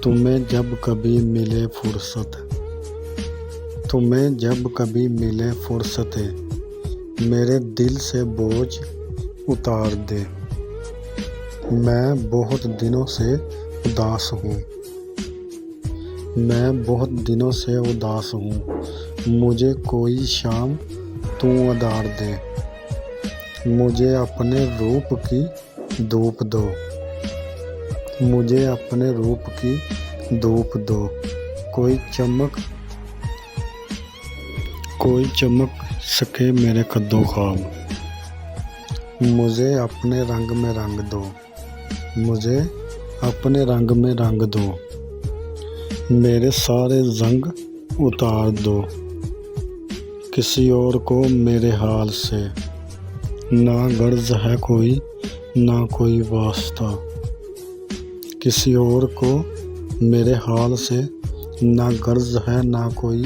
तुम्हें जब कभी मिले फुर्सत, तुम्हें जब कभी मिले फुर्सत, मेरे दिल से बोझ उतार दे। मैं बहुत दिनों से उदास हूँ, मैं बहुत दिनों से उदास हूँ। मुझे कोई शाम तू उधार दे। मुझे अपने रूप की धूप दो, मुझे अपने रूप की धूप दो। कोई चमक सके मेरे कद्दो ख्वाब। मुझे अपने रंग में रंग दो, मुझे अपने रंग में रंग दो। मेरे सारे जंग उतार दो, किसी और को मेरे हाल से ना गर्ज है कोई, ना कोई वास्ता। किसी और को मेरे हाल से ना गर्ज है, ना कोई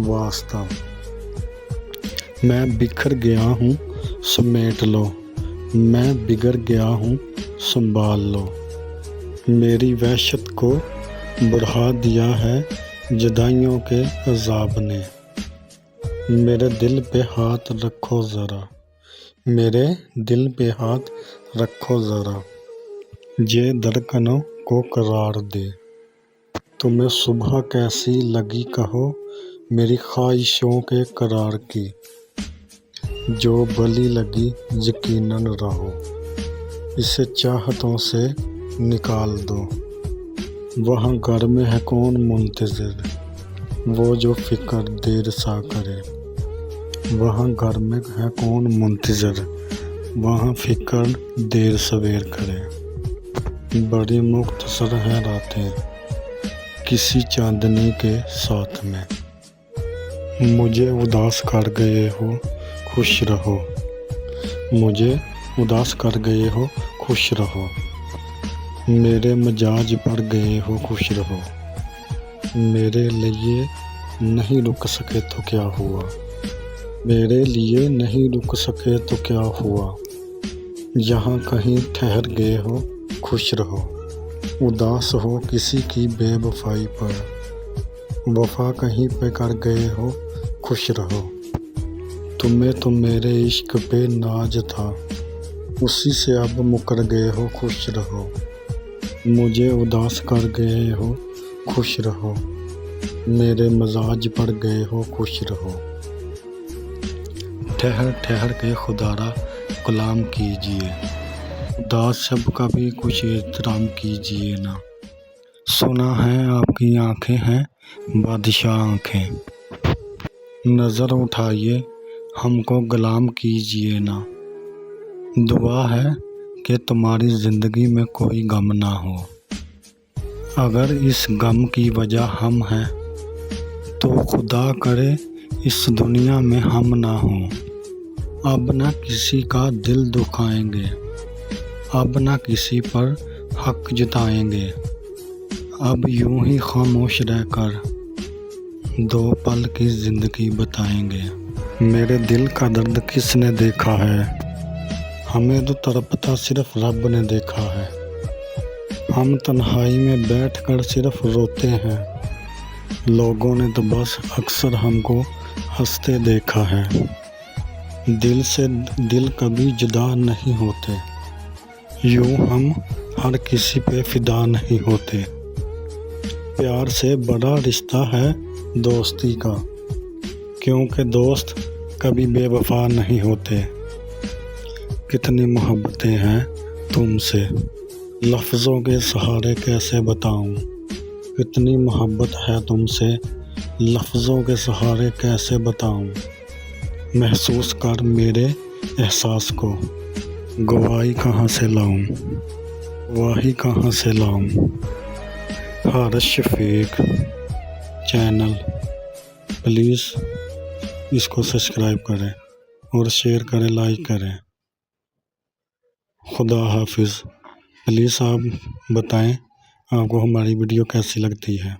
वास्ता। मैं बिखर गया हूँ समेट लो, मैं बिगड़ गया हूँ संभाल लो। मेरी वहशत को बढ़ा दिया है जुदाइयों के अज़ाब ने। मेरे दिल पे हाथ रखो ज़रा, मेरे दिल पे हाथ रखो ज़रा। ये धड़कनों को करार दे। तुम्हें सुबह कैसी लगी कहो, मेरी ख्वाहिशों के करार की। जो भली लगी यकीनन रहो, इसे चाहतों से निकाल दो। वहाँ घर में है कौन मुंतज़िर, वो जो फ़िक्र देर सा करे। वहाँ घर में है कौन मुंतज़िर, वहाँ फ़िक्र देर सवेर करे। बड़ी मुख्तसर है रातें किसी चांदनी के साथ में। मुझे उदास कर गए हो खुश रहो, मुझे उदास कर गए हो खुश रहो। मेरे मिजाज पर गए हो खुश रहो। मेरे लिए नहीं रुक सके तो क्या हुआ, मेरे लिए नहीं रुक सके तो क्या हुआ। यहाँ कहीं ठहर गए हो खुश रहो। उदास हो किसी की बेवफाई पर, वफा कहीं पे कर गए हो खुश रहो। तुम्हें तो मेरे इश्क पे नाज था, उसी से अब मुकर गए हो खुश रहो। मुझे उदास कर गए हो खुश रहो, मेरे मजाज पर गए हो खुश रहो। ठहर ठहर के खुदारा गुलाम कीजिए, उदास सबका भी कुछ एहतराम कीजिए ना। सुना है आपकी आंखें हैं बादशाह आंखें, नज़र उठाइए हमको गुलाम कीजिए ना। दुआ है कि तुम्हारी ज़िंदगी में कोई गम ना हो। अगर इस गम की वजह हम हैं तो खुदा करे इस दुनिया में हम ना हों। अब ना किसी का दिल दुखाएंगे, अब ना किसी पर हक जताएंगे। अब यूं ही खामोश रहकर दो पल की ज़िंदगी बताएंगे। मेरे दिल का दर्द किसने देखा है, हमें तो तड़पता सिर्फ रब ने देखा है। हम तन्हाई में बैठकर सिर्फ रोते हैं, लोगों ने तो बस अक्सर हमको हंसते देखा है। दिल से दिल कभी जुदा नहीं होते, यूं हम हर किसी पे फिदा नहीं होते। प्यार से बड़ा रिश्ता है दोस्ती का, क्योंकि दोस्त कभी बेवफा नहीं होते। कितनी मोहब्बतें हैं तुमसे, लफ्ज़ों के सहारे कैसे बताऊं। कितनी मोहब्बत है तुमसे, लफ्ज़ों के सहारे कैसे बताऊं। महसूस कर मेरे एहसास को, गवाही कहाँ से लाऊं, गवाही कहाँ से लाऊं। हारिस शफीक चैनल, प्लीज़ इसको सब्सक्राइब करें और शेयर करें, लाइक करें। खुदा हाफिज़। प्लीज़ आप बताएं आपको हमारी वीडियो कैसी लगती है।